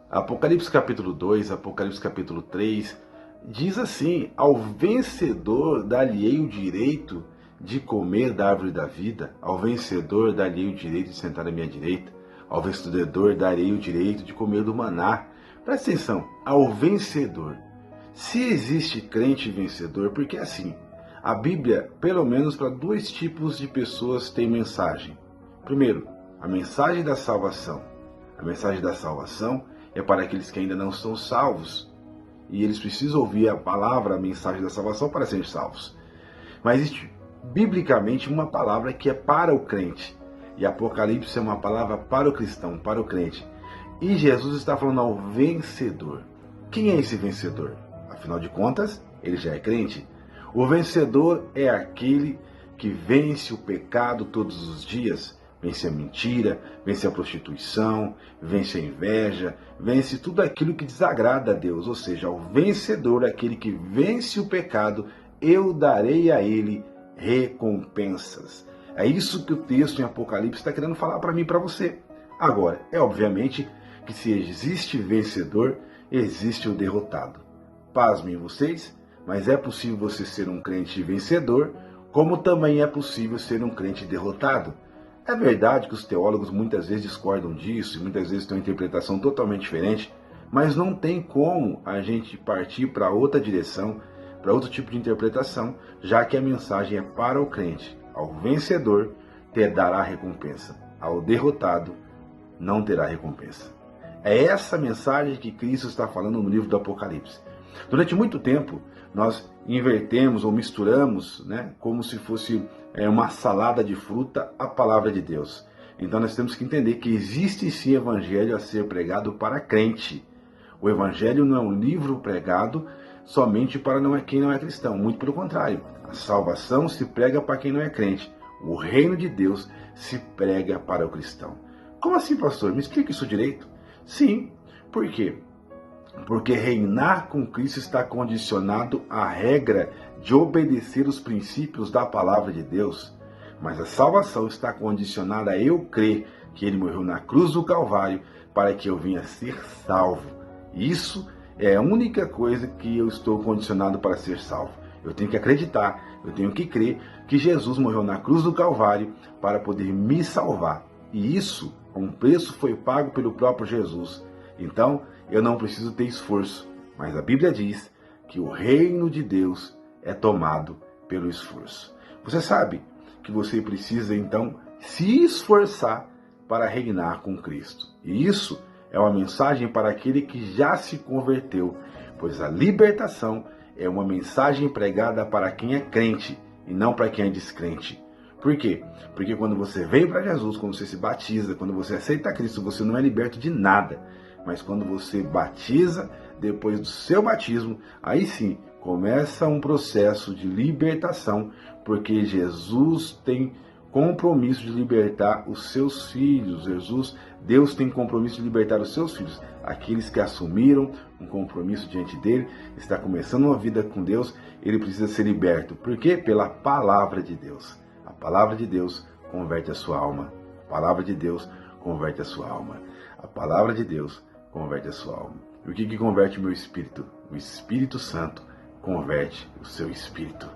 Apocalipse capítulo 2, Apocalipse capítulo 3, diz assim: ao vencedor dar-lhe-ei o direito de comer da árvore da vida, ao vencedor dar-lhe-ei o direito de sentar à minha direita, ao vencedor darei o direito de comer do maná. Presta atenção, ao vencedor. Se existe crente vencedor, porque assim, a Bíblia, pelo menos para dois tipos de pessoas, tem mensagem. Primeiro, a mensagem da salvação. A mensagem da salvação é para aqueles que ainda não são salvos. E eles precisam ouvir a palavra, a mensagem da salvação para serem salvos. Mas existe, biblicamente, uma palavra que é para o crente. E Apocalipse é uma palavra para o cristão, para o crente. E Jesus está falando ao vencedor. Quem é esse vencedor? Afinal de contas, ele já é crente. O vencedor é aquele que vence o pecado todos os dias. Vence a mentira, vence a prostituição, vence a inveja, vence tudo aquilo que desagrada a Deus. Ou seja, o vencedor é aquele que vence o pecado, eu darei a ele recompensas. É isso que o texto em Apocalipse está querendo falar para mim e para você. Agora, é obviamente que se existe vencedor, existe o derrotado. Pasmem vocês, mas é possível você ser um crente vencedor, como também é possível ser um crente derrotado. É verdade que os teólogos muitas vezes discordam disso e muitas vezes têm uma interpretação totalmente diferente, mas não tem como a gente partir para outra direção, para outro tipo de interpretação, já que a mensagem é para o crente. Ao vencedor te dará recompensa, ao derrotado não terá recompensa. É essa mensagem que Cristo está falando no livro do Apocalipse. Durante muito tempo, nós invertemos ou misturamos, como se fosse uma salada de fruta, a palavra de Deus. Então nós temos que entender que existe sim evangelho a ser pregado para crente. O evangelho não é um livro pregado somente para quem não é cristão. Muito pelo contrário, a salvação se prega para quem não é crente. O reino de Deus se prega para o cristão. Como assim, pastor? Me explica isso direito. Sim, por quê? Porque reinar com Cristo está condicionado à regra de obedecer os princípios da palavra de Deus. Mas a salvação está condicionada a eu crer que Ele morreu na cruz do Calvário para que eu venha ser salvo. Isso é a única coisa que eu estou condicionado para ser salvo. Eu tenho que acreditar, eu tenho que crer que Jesus morreu na cruz do Calvário para poder me salvar. E isso, um preço foi pago pelo próprio Jesus. Então, eu não preciso ter esforço, mas a Bíblia diz que o reino de Deus é tomado pelo esforço. Você sabe que você precisa, então, se esforçar para reinar com Cristo. E isso é uma mensagem para aquele que já se converteu, pois a libertação é uma mensagem pregada para quem é crente e não para quem é descrente. Por quê? Porque quando você vem para Jesus, quando você se batiza, quando você aceita Cristo, você não é liberto de nada. Mas quando você batiza, depois do seu batismo, aí sim, começa um processo de libertação, porque Jesus tem compromisso de libertar os seus filhos. Deus tem compromisso de libertar os seus filhos. Aqueles que assumiram um compromisso diante dele, está começando uma vida com Deus, ele precisa ser liberto. Por quê? Pela palavra de Deus. A palavra de Deus converte a sua alma. A palavra de Deus converte a sua alma. A palavra de Deus converte a sua alma. E o que converte o meu espírito? O Espírito Santo converte o seu espírito.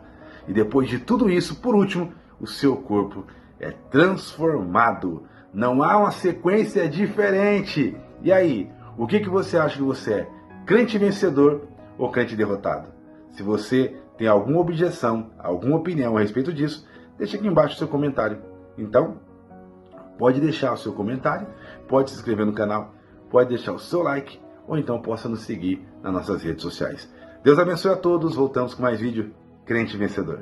E depois de tudo isso, por último, o seu corpo é transformado. Não há uma sequência diferente. E aí, o que você acha que você é? Crente vencedor ou crente derrotado? Se você tem alguma objeção, alguma opinião a respeito disso, deixa aqui embaixo o seu comentário. Então, pode deixar o seu comentário, pode se inscrever no canal, pode deixar o seu like, ou então possa nos seguir nas nossas redes sociais. Deus abençoe a todos, voltamos com mais vídeo Crente Vencedor.